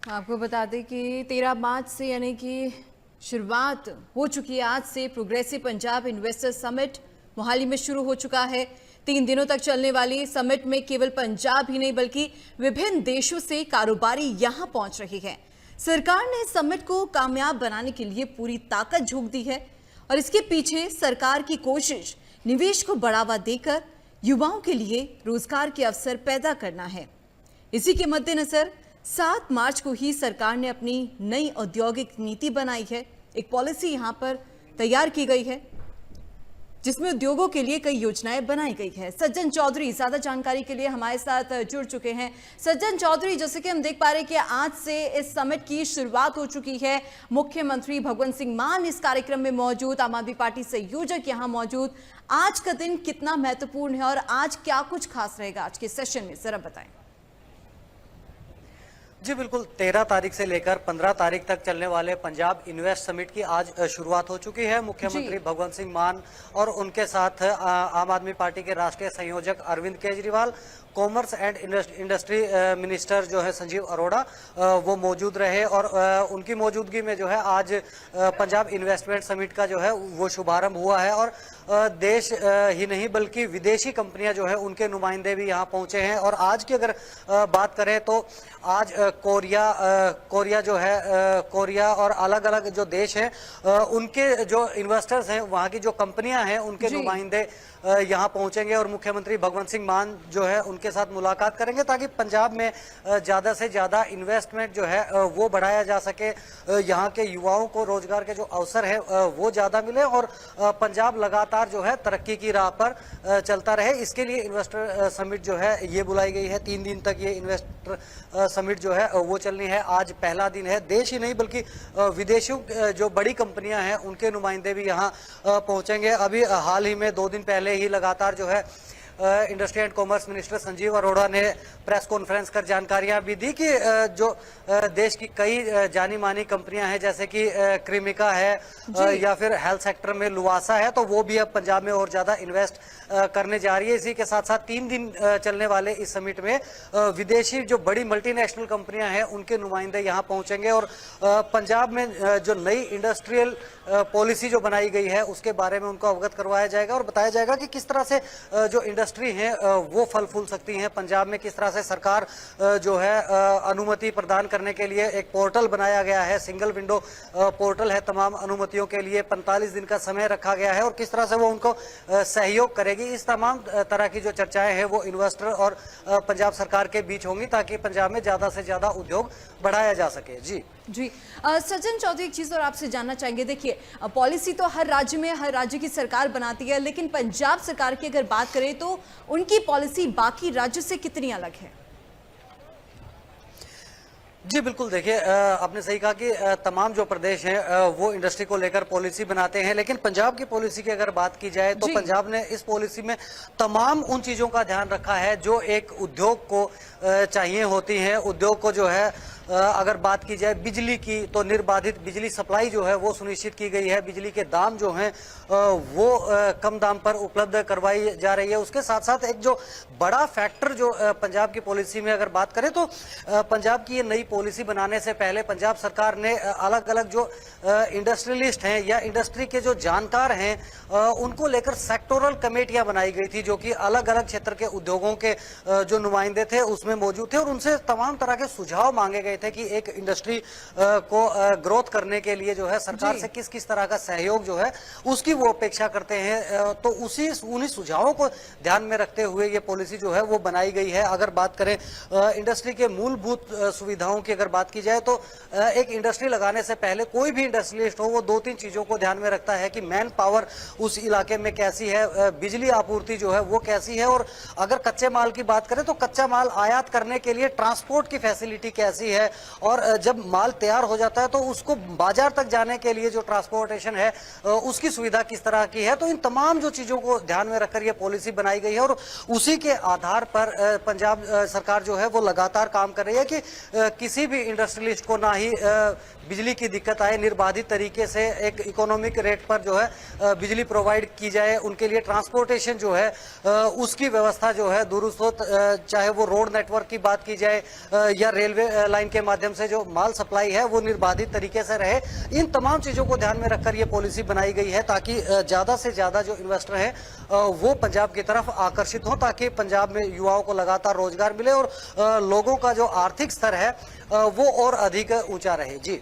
आपको बता दें कि 13 मार्च से यानी कि शुरुआत हो चुकी है। आज से progressive Punjab investor summit Mohali में शुरू हो चुका है। 3 दिनों तक चलने वाली समिट में केवल पंजाब ही नहीं बल्कि विभिन्न देशों से कारोबारी यहां पहुंच रहे हैं। सरकार ने समिट को कामयाब बनाने के लिए पूरी ताकत झोंक दी है और इसके पीछे सरकार की कोशिश निवेश को बढ़ावा देकर युवाओं के लिए रोजगार के अवसर पैदा करना है। इसी के मद्देनजर 7 मार्च को ही सरकार ने अपनी नई औद्योगिक नीति बनाई है। एक पॉलिसी यहां पर तैयार की गई है जिसमें उद्योगों के लिए कई योजनाएं बनाई गई है। सज्जन चौधरी ज्यादा जानकारी के लिए हमारे साथ जुड़ चुके हैं। सज्जन चौधरी, जैसे कि हम देख पा रहे हैं कि आज से इस समिट की शुरुआत हो चुकी है। मुख्यमंत्री भगवंत सिंह मान इस कार्यक्रम में मौजूद, आम आदमी पार्टी संयोजक यहां मौजूद। आज का दिन कितना महत्वपूर्ण है और आज क्या कुछ खास रहेगा आज के सेशन में, जरा बताएं। जी बिल्कुल, 13 तारीख से लेकर 15 तारीख तक चलने वाले पंजाब इन्वेस्ट समिट की आज शुरुआत हो चुकी है। मुख्यमंत्री भगवंत सिंह मान और उनके साथ आम आदमी पार्टी के राष्ट्रीय संयोजक Arvind Kejriwal, commerce and industry minister जो है संजीव अरोड़ा, वो मौजूद रहे और उनकी मौजूदगी में जो है आज पंजाब इन्वेस्टमेंट समिट का जो है वो शुभारंभ हुआ है। और देश ही नहीं बल्कि विदेशी कंपनियां जो है उनके नुमाइंदे भी यहां पहुंचे हैं। और आज की अगर बात करें तो आज कोरिया जो है कोरिया और अलग अलग जो देश हैं उनके जो इन्वेस्टर्स हैं, वहां की जो कंपनियां हैं, उनके नुमाइंदे यहां पहुंचेंगे और मुख्यमंत्री भगवंत सिंह मान जो है उनके साथ मुलाकात करेंगे ताकि पंजाब में ज्यादा से ज्यादा इन्वेस्टमेंट जो है वो बढ़ाया जा सके, यहां के युवाओं को रोजगार के जो अवसर है वो ज्यादा मिले और पंजाब लगातार जो है तरक्की की राह पर चलता रहे। इसके लिए इन्वेस्टर समिट जो है ये बुलाई गई है। 3 दिन तक ये इन्वेस्टर समिट जो है वो चलनी है। आज पहला दिन है। देश ही नहीं बल्कि विदेशों जो बड़ी कंपनियां हैं उनके नुमाइंदे भी यहाँ पहुंचेंगे। अभी हाल ही में 2 दिन पहले ही लगातार जो है industry and commerce minister Sanjeev Arora ने प्रेस कॉन्फ्रेंस कर जानकारियां भी दी कि जो देश की कई जानी मानी कंपनियां हैं जैसे कि क्रिमिका है या फिर हेल्थ सेक्टर में लुवासा है, तो वो भी अब पंजाब में और ज्यादा इन्वेस्ट करने जा रही है। इसी के साथ साथ 3 दिन चलने वाले इस समिट में विदेशी जो बड़ी मल्टीनेशनल कंपनियां हैं उनके नुमाइंदे यहाँ पहुंचेंगे और पंजाब में जो नई इंडस्ट्रियल पॉलिसी जो बनाई गई है उसके बारे में उनको अवगत करवाया जाएगा और बताया जाएगा कि किस तरह से जो इंडस्ट्री है वो फल फूल सकती हैं पंजाब में। किस तरह से सरकार जो है अनुमति प्रदान करने के लिए एक पोर्टल बनाया गया है, सिंगल विंडो पोर्टल है तमाम अनुमतियों के लिए, 45 दिन का समय रखा गया है और किस तरह से वो उनको सहयोग करेगी। इस तमाम तरह की जो चर्चाएं हैं वो इन्वेस्टर और पंजाब सरकार के बीच होंगी ताकि पंजाब में ज्यादा से ज्यादा उद्योग बढ़ाया जा सके। जी सज्जन चौधरी, एक चीज और आपसे जानना चाहेंगे। देखिए, पॉलिसी तो हर राज्य में हर राज्य की सरकार बनाती है, लेकिन पंजाब सरकार की अगर बात करें तो उनकी पॉलिसी बाकी राज्यों से कितनी अलग है? जी बिल्कुल, देखिए आपने सही कहा कि तमाम जो प्रदेश हैं वो इंडस्ट्री को लेकर पॉलिसी बनाते हैं, लेकिन पंजाब की पॉलिसी की अगर बात की जाए तो पंजाब ने इस पॉलिसी में तमाम उन चीज़ों का ध्यान रखा है जो एक उद्योग को चाहिए होती हैं। उद्योग को जो है अगर बात की जाए बिजली की तो निर्बाधित बिजली सप्लाई जो है वो सुनिश्चित की गई है। बिजली के दाम जो हैं वो कम दाम पर उपलब्ध करवाई जा रही है। उसके साथ साथ एक जो बड़ा फैक्टर जो पंजाब की पॉलिसी में अगर बात करें तो पंजाब की ये नई पॉलिसी बनाने से पहले पंजाब सरकार ने अलग अलग जो इंडस्ट्रियलिस्ट हैं या इंडस्ट्री के जो जानकार हैं उनको लेकर सेक्टोरल कमेटियां बनाई गई थी जो कि अलग अलग क्षेत्र के उद्योगों के जो नुमाइंदे थे उसमें मौजूद थे और उनसे तमाम तरह के सुझाव मांगे गए थे कि एक इंडस्ट्री को ग्रोथ करने के लिए जो है सरकार से किस किस तरह का सहयोग जो है उसकी वो अपेक्षा करते हैं। तो उन्हीं सुझावों को ध्यान में रखते हुए ये पॉलिसी जो है वो बनाई गई है। अगर बात करें इंडस्ट्री के मूलभूत सुविधाओं की अगर बात की जाए तो एक इंडस्ट्री लगाने से पहले कोई भी इंडस्ट्रियलिस्ट हो वो 2-3 चीजों को ध्यान में रखता है कि मैन पावर उस इलाके में कैसी है, बिजली आपूर्ति जो है वो कैसी है और अगर कच्चे माल की बात करें तो कच्चा माल आयात करने के लिए ट्रांसपोर्ट की फैसिलिटी कैसी है और जब माल तैयार हो जाता है तो उसको बाजार तक जाने के लिए जो ट्रांसपोर्टेशन है उसकी सुविधा किस तरह की है। तो इन तमाम जो चीजों को ध्यान में रखकर यह पॉलिसी बनाई गई है और उसी के आधार पर पंजाब सरकार जो है वो लगातार काम कर रही है कि किसी भी इंडस्ट्रियलिस्ट को ना ही बिजली की दिक्कत आए, निर्बाधित तरीके से एक इकोनॉमिक रेट पर जो है बिजली प्रोवाइड की जाए। उनके लिए ट्रांसपोर्टेशन जो है उसकी व्यवस्था जो है दुरुस्त हो, चाहे वो रोड नेटवर्क की बात की जाए या रेलवे लाइन के माध्यम से जो माल सप्लाई है वो निर्बाधित तरीके से रहे। इन तमाम चीजों को ध्यान में रखकर ये पॉलिसी बनाई गई है ताकि ज्यादा से ज्यादा जो इन्वेस्टर हैं वो पंजाब की तरफ आकर्षित हो, ताकि पंजाब में युवाओं को लगातार रोजगार मिले और लोगों का जो आर्थिक स्तर है वो और अधिक ऊंचा रहे। जी।